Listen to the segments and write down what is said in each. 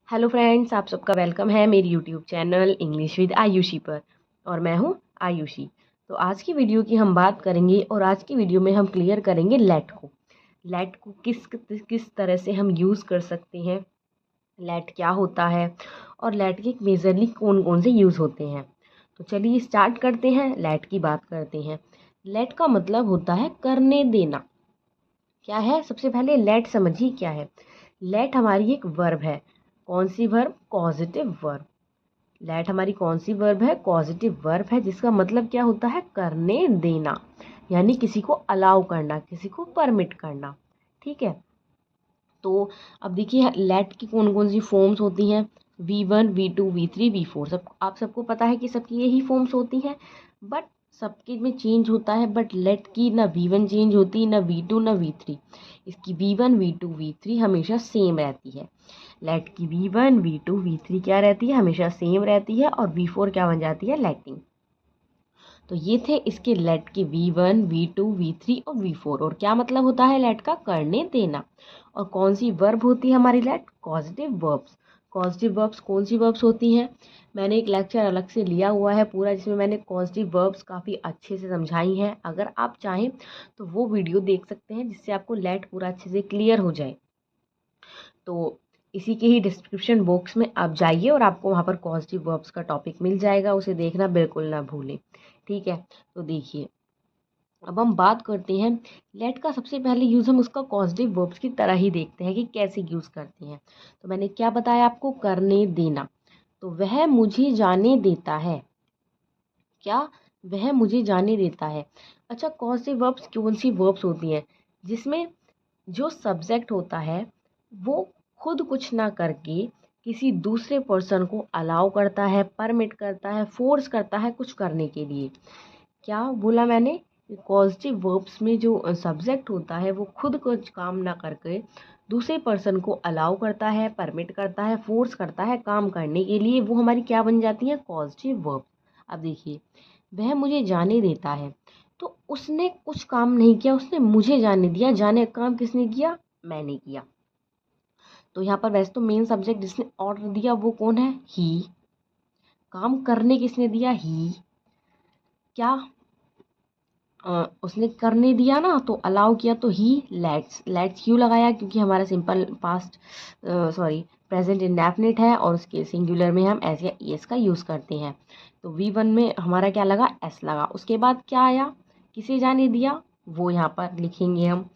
Hello friends, आप सबका welcome है मेरी YouTube channel English with Ayushi पर। और मैं हूँ आयुषी। तो आज की वीडियो की हम बात करेंगे और आज की वीडियो में हम क्लियर करेंगे लेट को किस किस तरह से हम यूज़ कर सकते हैं, लेट क्या होता है और लेट के मेजरली कौन कौन से यूज़ होते हैं। तो चलिए स्टार्ट करते हैं, लेट की बात करते हैं। लेट का मतलब होता है करने देना। क्या है, सबसे पहले लेट समझिए क्या है। लेट हमारी एक वर्ब है। कौन सी वर्ब? Positive verb. लेट हमारी कौन सी वर्ब है? पॉजिटिव वर्ब है, जिसका मतलब क्या होता है? करने देना, यानी किसी को अलाउ करना, किसी को परमिट करना। ठीक है। तो अब देखिए लेट की कौन कौन सी फॉर्म्स होती हैं। V1, V2, V3, V4, सब आप सबको पता है कि सबकी यही फॉर्म्स होती हैं। बट सबके में चेंज होता है। बट लेट की ना V1 चेंज होती, ना V2, ना V3। इसकी V1, V2, V3 हमेशा सेम रहती है। लेट की V1, V2, V3 क्या रहती है? हमेशा सेम रहती है। और V4 क्या बन जाती है? लेटिंग। तो ये थे इसके लेट के V1, V2, V3 और V4। और क्या मतलब होता है लेट का? करने देना। और कौन सी वर्ब होती है हमारी let? Positive verbs. Positive verbs कौन सी वर्ब्स होती हैं? मैंने एक लेक्चर अलग से लिया हुआ है पूरा, जिसमें मैंने पॉजिटिव वर्ब्स काफ़ी अच्छे से समझाई हैं। अगर आप चाहें तो वो वीडियो देख सकते हैं, जिससे आपको लेट पूरा अच्छे से क्लियर हो जाए। तो इसी के ही डिस्क्रिप्शन बॉक्स में आप जाइए और आपको वहाँ पर पॉजिटिव वर्ब्स का टॉपिक मिल जाएगा, उसे देखना बिल्कुल ना भूलें। ठीक है। तो देखिए, अब हम बात करते हैं लेट का। सबसे पहले यूज़ हम उसका पॉजिटिव वर्ब्स की तरह ही देखते हैं कि कैसे यूज़ करते हैं। तो मैंने क्या बताया आपको? करने देना। तो वह मुझे जाने देता है। क्या? वह मुझे जाने देता है। अच्छा, कौन सी वर्ब्स होती हैं जिसमें जो सब्जेक्ट होता है वो खुद कुछ ना करके किसी दूसरे पर्सन को अलाउ करता है, परमिट करता है, फोर्स करता है कुछ करने के लिए। क्या बोला मैंने? पॉजिटिव वर्ब्स में जो सब्जेक्ट होता है वो खुद कुछ काम ना करके दूसरे पर्सन को अलाउ करता है, परमिट करता है, फोर्स करता है काम करने के लिए, वो हमारी क्या बन जाती है? Positive verb. अब देखिए, वह मुझे जाने देता है। तो उसने कुछ काम नहीं किया, उसने मुझे जाने दिया। जाने का काम किसने किया? मैंने किया। तो यहाँ पर वैसे तो मेन सब्जेक्ट जिसने ऑर्डर दिया वो कौन है? ही। काम करने किसने दिया? ही। क्या उसने करने दिया ना, तो अलाउ किया तो ही। लेट्स लेट्स क्यों लगाया? क्योंकि हमारा simple past sorry present indefinite है और उसके सिंगुलर में हम एस या एस का यूज़ करते हैं। तो V1 में हमारा क्या लगा? एस लगा। उसके बाद क्या आया? किसे जाने दिया? वो यहाँ पर लिखेंगे हम,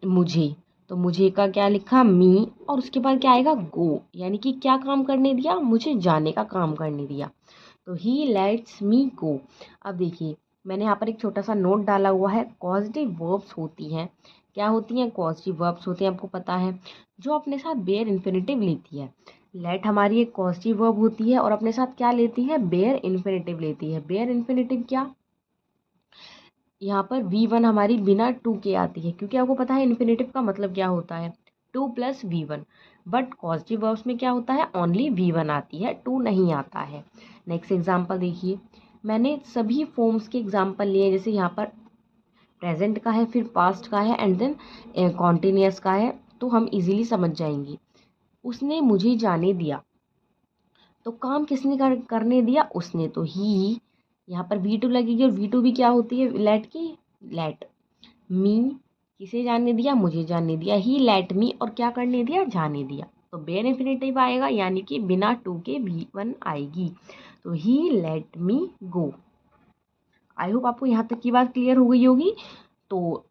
मुझे। तो मुझे का क्या लिखा? मी। और उसके बाद क्या आएगा? गो। यानी कि क्या काम करने दिया? मुझे जाने का काम करने दिया। तो ही लेट्स मी गो। अब देखिए, मैंने यहाँ पर एक छोटा सा नोट डाला हुआ है। पॉजिटिव वर्ब्स होती हैं। क्या होती हैं? पॉजिटिव वर्ब्स होती हैं, आपको पता है, जो अपने साथ बेयर इन्फिनिटिव लेती है। लेट हमारी एक पॉजिटिव वर्ब होती है और अपने साथ क्या लेती है? बेयर इन्फिनिटिव लेती है। बेयर इन्फिनिटिव क्या? यहाँ पर V1 हमारी बिना टू के आती है, क्योंकि आपको पता है इन्फिनेटिव का मतलब क्या होता है? Two plus V1। But positive verbs में क्या होता है? ओनली V1 आती है, टू नहीं आता है। नेक्स्ट एग्जांपल देखिए, मैंने सभी फॉर्म्स के एग्जांपल लिए। जैसे यहाँ पर प्रेजेंट का है, फिर पास्ट का है, एंड देन कॉन्टिन्यूअस का है, तो हम इजीली समझ जाएंगे। उसने मुझे जाने दिया। तो काम किसने करने दिया? उसने। तो ही, यहाँ पर V2 लगेगी और V2 भी क्या होती है? लेट की। Let me. किसे जाने दिया? मुझे जाने दिया। ही लेट मी। और क्या करने दिया? जाने दिया। तो बेयर इन्फिनिटिव आएगा, यानी कि बिना टू के V1 आएगी। तो ही let me go. I hope आपको यहाँ तक की बात क्लियर हो गई होगी। तो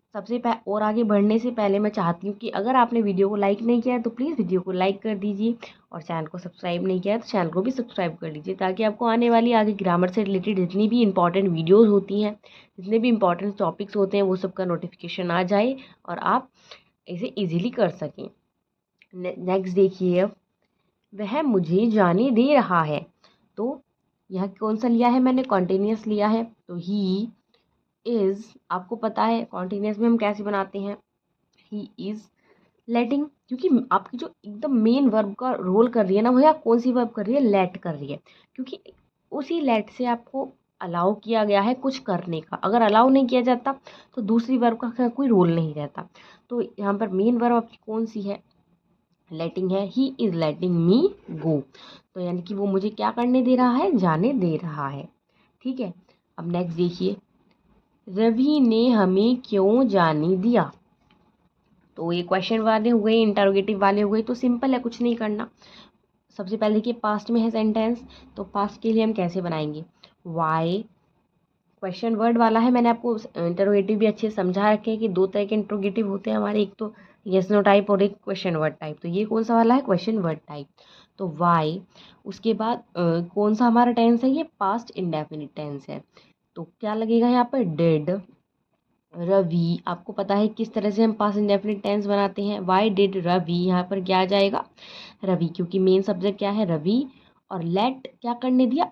और आगे बढ़ने से पहले मैं चाहती हूँ कि अगर आपने वीडियो को लाइक नहीं किया है तो प्लीज़ वीडियो को लाइक कर दीजिए, और चैनल को सब्सक्राइब नहीं किया है तो चैनल को भी सब्सक्राइब कर लीजिए, ताकि आपको आने वाली आगे ग्रामर से रिलेटेड जितनी भी इंपॉर्टेंट वीडियोज़ होती हैं, जितने भी इंपॉर्टेंट टॉपिक्स होते हैं, वो सब का नोटिफिकेशन आ जाए और आप इसे ईजिली कर सकें। नेक्स्ट देखिए, अब वह मुझे जाने दे रहा है। तो यह कौन सा लिया है मैंने? कॉन्टिन्यूअस लिया है। तो ही इज़, आपको पता है कॉन्टिन्यूअस में हम कैसे बनाते हैं? ही इज़ लेटिंग। क्योंकि आपकी जो एकदम मेन वर्ब का रोल कर रही है ना, भैया कौन सी वर्ब कर रही है? लेट कर रही है। क्योंकि उसी लेट से आपको अलाउ किया गया है कुछ करने का। अगर अलाउ नहीं किया जाता तो दूसरी वर्ब का कोई रोल नहीं रहता। तो यहाँ पर मेन वर्ब आपकी कौन सी है? लेटिंग है, ही इज़ लेटिंग मी गो। तो यानी कि वो मुझे क्या करने दे रहा है, जाने दे रहा है। ठीक है, अब नेक्स्ट देखिए, रवि ने हमें क्यों जाने दिया। तो ये क्वेश्चन वाले हो गए, इंटरोगेटिव वाले हो गए, तो सिंपल है, कुछ नहीं करना। सबसे पहले देखिए पास्ट में है सेंटेंस, तो पास्ट के लिए हम कैसे बनाएंगे, वाई, क्वेश्चन वर्ड वाला है। मैंने आपको इंटरोगेटिव भी अच्छे से समझा रखे हैं कि दो तरह के इंटरोगेटिव होते हैं हमारे, एक तो यस नो टाइप और एक क्वेश्चन वर्ड टाइप। तो ये कौन सा वाला है, क्वेश्चन वर्ड टाइप। तो वाई, उसके बाद कौन सा हमारा टेंस है, ये पास्ट इंडेफिनिट टेंस है। तो क्या लगेगा यहाँ पर, डिड रवि। आपको पता है किस तरह से हम पास्ट इंडेफिनिट टेंस बनाते हैं, वाई डिड रवि, यहाँ पर क्या आ जाएगा, रवि, क्योंकि मेन सब्जेक्ट क्या है, रवि। और लेट क्या करने दिया,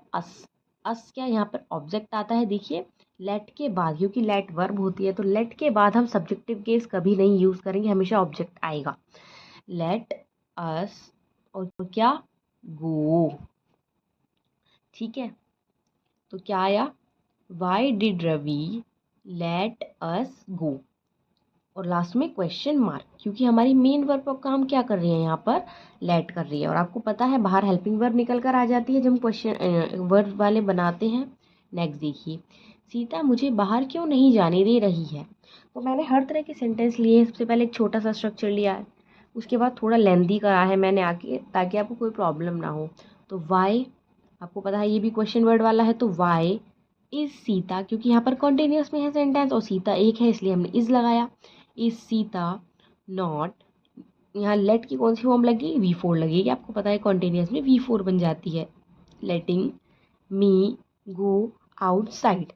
अस क्या यहाँ पर ऑब्जेक्ट आता है, देखिए लेट के बाद, क्योंकि लेट वर्ब होती है तो लेट के बाद हम सब्जेक्टिव केस कभी नहीं यूज करेंगे, हमेशा ऑब्जेक्ट आएगा। लेट अस, और क्या, गो। ठीक है, तो क्या आया, why did Ravi let us go, और लास्ट में क्वेश्चन मार्क, क्योंकि हमारी मेन वर्ब का काम क्या कर रही है यहाँ पर, लेट कर रही है। और आपको पता है बाहर हेल्पिंग वर्ब निकल कर आ जाती है जब हम क्वेश्चन वर्ब वाले बनाते हैं। नेक्स्ट देखिए, सीता मुझे बाहर क्यों नहीं जाने दे रही है। तो मैंने हर तरह के सेंटेंस लिए, सबसे पहले एक छोटा सा स्ट्रक्चर लिया है, उसके बाद थोड़ा लेंदी करा है मैंने आके, ताकि आपको कोई प्रॉब्लम ना हो। तो वाई, आपको पता है ये भी क्वेश्चन वर्ड वाला है, तो वाई इज सीता, क्योंकि यहाँ पर कॉन्टिन्यूस में है सेंटेंस और सीता एक है इसलिए हमने इज लगाया। इज सीता नॉट, यहाँ लेट की कौन सी फॉर्म लगेगी, V4 लगेगी, आपको पता है कॉन्टिन्यूस में V4 बन जाती है। लेटिंग मी गो आउटसाइड,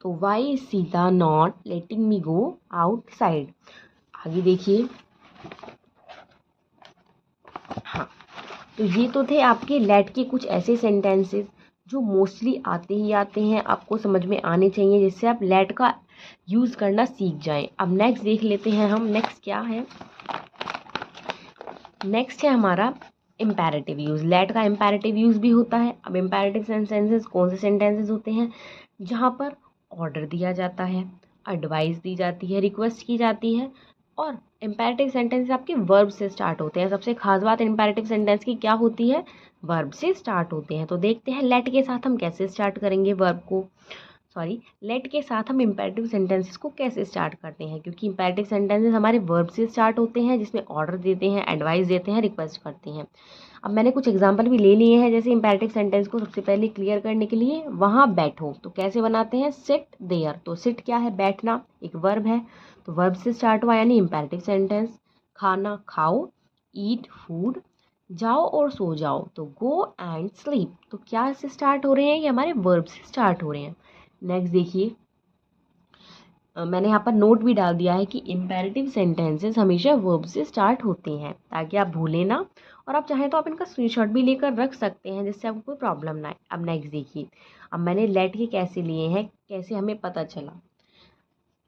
तो why is Sita not letting me go outside. आगे देखिए, हाँ, तो ये तो थे आपके लेट के कुछ ऐसे सेंटेंसेस जो मोस्टली आते ही आते हैं, आपको समझ में आने चाहिए, जिससे आप लेट का यूज़ करना सीख जाएं। अब नेक्स्ट देख लेते हैं हम, नेक्स्ट क्या है, नेक्स्ट है हमारा इम्पेरेटिव यूज़। लेट का इम्पेरेटिव यूज़ भी होता है। अब इम्पेरेटिव सेंटेंसेस कौन से सेंटेंसेस होते हैं, जहाँ पर ऑर्डर दिया जाता है, एडवाइस दी जाती है, रिक्वेस्ट की जाती है, और इम्पेरेटिव सेंटेंस आपके वर्ब से स्टार्ट होते हैं। सबसे खास बात इम्पेरेटिव सेंटेंस की क्या होती है, वर्ब से स्टार्ट होते हैं। तो देखते हैं लेट के साथ हम कैसे स्टार्ट करेंगे वर्ब को, सॉरी, लेट के साथ हम इम्पेरेटिव सेंटेंसेस को कैसे स्टार्ट करते हैं, क्योंकि इम्पेरेटिव सेंटेंसेस हमारे वर्ब से स्टार्ट होते हैं, जिसमें ऑर्डर देते हैं, एडवाइस देते हैं, रिक्वेस्ट करते हैं। अब मैंने कुछ एग्जांपल भी ले लिए हैं, जैसे इम्पेरेटिव सेंटेंस को सबसे पहले क्लियर करने के लिए, वहाँ बैठो, तो कैसे बनाते हैं, सिट देयर। तो सिट क्या है, बैठना, एक वर्ब है, तो वर्ब से स्टार्ट हुआ यानी इम्पेरेटिव सेंटेंस। खाना खाओ, ईट फूड, जाओ और सो जाओ, तो गो एंड स्लीप, तो क्या से स्टार्ट हो रहे हैं, ये हमारे वर्ब से स्टार्ट हो रहे हैं। नेक्स्ट देखिए, मैंने यहाँ पर नोट भी डाल दिया है कि इम्पेरेटिव सेंटेंसेस हमेशा वर्ब से स्टार्ट होते हैं, ताकि आप भूलें ना, और आप चाहें तो आप इनका स्क्रीनशॉट भी लेकर रख सकते हैं, जिससे आपको कोई प्रॉब्लम ना आए। अब नेक्स्ट देखिए, अब मैंने लेट के कैसे लिए हैं, कैसे हमें पता चला,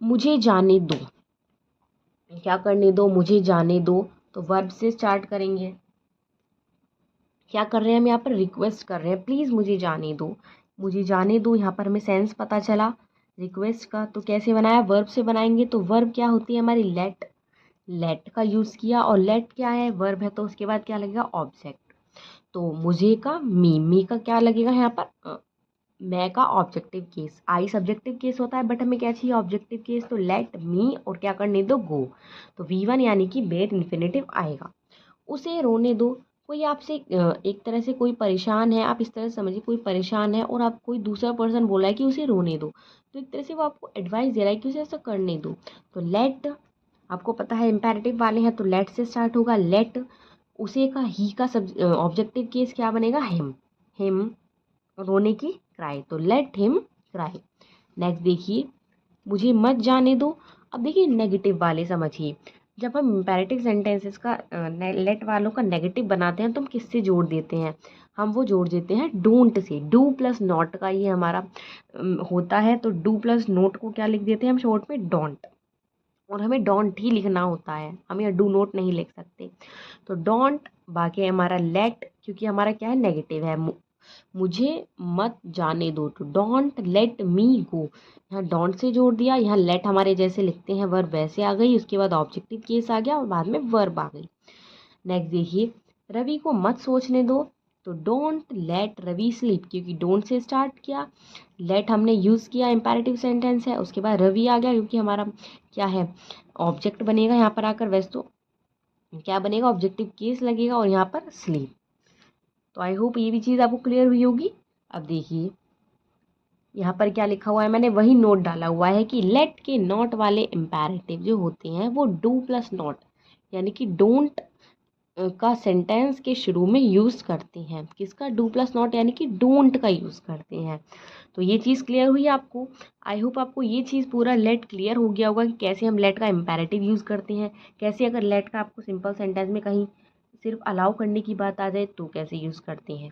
मुझे जाने दो, क्या करने दो, मुझे जाने दो, तो वर्ब से स्टार्ट करेंगे। क्या कर रहे हैं हम यहाँ पर, रिक्वेस्ट कर रहे हैं, प्लीज़ मुझे जाने दो, मुझे जाने दो, यहाँ पर हमें सेंस पता चला रिक्वेस्ट का। तो कैसे बनाया, वर्ब से बनाएंगे, तो वर्ब क्या होती है हमारी, लेट, लेट का यूज़ किया, और लेट क्या है, वर्ब है, तो उसके बाद क्या लगेगा, ऑब्जेक्ट। तो मुझे का मी का क्या लगेगा यहाँ पर, मैं का ऑब्जेक्टिव केस, आई सब्जेक्टिव केस होता है, बट हमें क्या चाहिए, ऑब्जेक्टिव केस, तो लेट मी और क्या करने दो, गो, तो V1 यानी कि बेर इन्फिनेटिव आएगा। उसे रोने दो, कोई आपसे एक तरह से कोई परेशान है, आप इस तरह से समझिए, कोई परेशान है और आप कोई दूसरा पर्सन बोला है कि उसे रोने दो, तो एक तरह से वो आपको एडवाइस दे रहा है कि उसे ऐसा करने दो। तो लेट, आपको पता है इम्पेरेटिव वाले हैं तो लेट से स्टार्ट होगा, लेट, उसे का ही का सब ऑब्जेक्टिव केस क्या बनेगा, हिम रोने की, क्राई, तो लेट हिम क्राई। नेक्स्ट देखिए, मुझे मत जाने दो। अब देखिए नेगेटिव वाले समझिए, जब हम इम्पेरेटिव सेंटेंसेस का लेट वालों का नेगेटिव बनाते हैं तो हम किससे जोड़ देते हैं, हम वो जोड़ देते हैं don't say. Do plus not का ये हमारा होता है, तो डू प्लस नोट को क्या लिख देते हैं हम शॉर्ट में, डोंट, और हमें डोंट ही लिखना होता है, हम यहाँ डू नोट नहीं लिख सकते। तो डोंट, बाकी हमारा लेट, क्योंकि हमारा क्या है, नेगेटिव है, मुझे मत जाने दो, तो डोंट लेट मी गो। यहाँ डोंट से जोड़ दिया, यहाँ लेट हमारे जैसे लिखते हैं वर्ब वैसे आ गई, उसके बाद ऑब्जेक्टिव केस आ गया और बाद में वर्ब आ गई। नेक्स्ट देखिए, रवि को मत सोचने दो, तो डोंट लेट रवि स्लीप, क्योंकि डोंट से स्टार्ट किया, लेट हमने यूज़ किया, इम्पेरेटिव सेंटेंस है, उसके बाद रवि आ गया क्योंकि हमारा क्या है, ऑब्जेक्ट बनेगा यहाँ पर आकर, वैसे तो क्या बनेगा, ऑब्जेक्टिव केस लगेगा और यहाँ पर स्लीप। तो आई होप ये भी चीज़ आपको क्लियर हुई होगी। अब देखिए यहाँ पर क्या लिखा हुआ है, मैंने वही नोट डाला हुआ है कि लेट के नॉट वाले इम्पेरेटिव जो होते हैं वो डू प्लस नॉट, यानी कि डोंट का सेंटेंस के शुरू में यूज़ करते हैं। किसका, डू प्लस नॉट, यानी कि डोंट का यूज़ करते हैं। तो ये चीज़ क्लियर हुई आपको। आई होप आपको ये चीज़ पूरा लेट क्लियर हो गया होगा कि कैसे हम लेट का इम्पेरेटिव यूज़ करते हैं, कैसे अगर लेट का आपको सिंपल सेंटेंस में कहीं सिर्फ अलाउ करने की बात आ जाए तो कैसे यूज़ करते हैं।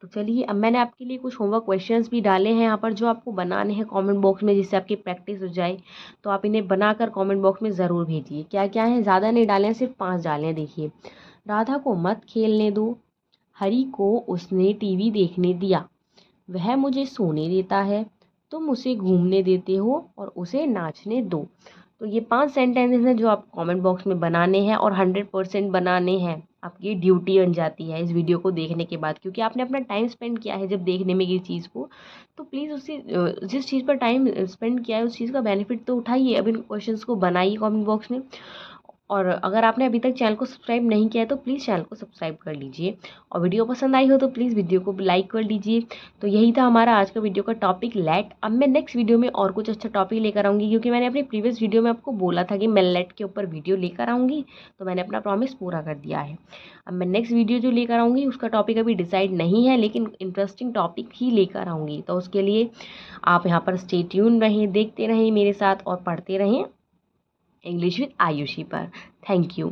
तो चलिए, अब मैंने आपके लिए कुछ होमवर्क क्वेश्चंस भी डाले हैं यहाँ पर जो आपको बनाने हैं कमेंट बॉक्स में, जिससे आपकी प्रैक्टिस हो जाए। तो आप इन्हें बनाकर कमेंट बॉक्स में ज़रूर भेजिए। क्या क्या है, ज़्यादा नहीं डालें, सिर्फ 5 डालें। देखिए, राधा को मत खेलने दो, हरी को उसने टीवी देखने दिया, वह मुझे सोने देता है, तुम उसे घूमने देते हो और उसे नाचने दो। तो ये 5 सेंटेंसेस हैं जो आप कमेंट बॉक्स में बनाने हैं और 100% बनाने हैं। आपकी ड्यूटी बन जाती है इस वीडियो को देखने के बाद, क्योंकि आपने अपना टाइम स्पेंड किया है जब देखने में किसी चीज़ को, तो प्लीज़ उससे जिस चीज़ पर टाइम स्पेंड किया है उस चीज़ का बेनिफिट तो उठाइए। अब इन क्वेश्चंस को बनाइए कमेंट बॉक्स में। और अगर आपने अभी तक चैनल को सब्सक्राइब नहीं किया है तो प्लीज़ चैनल को सब्सक्राइब कर लीजिए, और वीडियो पसंद आई हो तो प्लीज़ वीडियो को लाइक कर लीजिए। तो यही था हमारा आज का वीडियो का टॉपिक, लेट। अब मैं नेक्स्ट वीडियो में और कुछ अच्छा टॉपिक लेकर आऊँगी, क्योंकि मैंने अपनी प्रीवियस वीडियो में आपको बोला था कि मैं लेट के ऊपर वीडियो लेकर आऊँगी, तो मैंने अपना प्रॉमिस पूरा कर दिया है। अब मैं नेक्स्ट वीडियो जो लेकर आऊँगी उसका टॉपिक अभी डिसाइड नहीं है, लेकिन इंटरेस्टिंग टॉपिक ही लेकर आऊँगी। तो उसके लिए आप यहाँ पर स्टे ट्यून रहें, देखते रहें मेरे साथ और पढ़ते रहें इंग्लिश विद आयुषी पर। Thank you.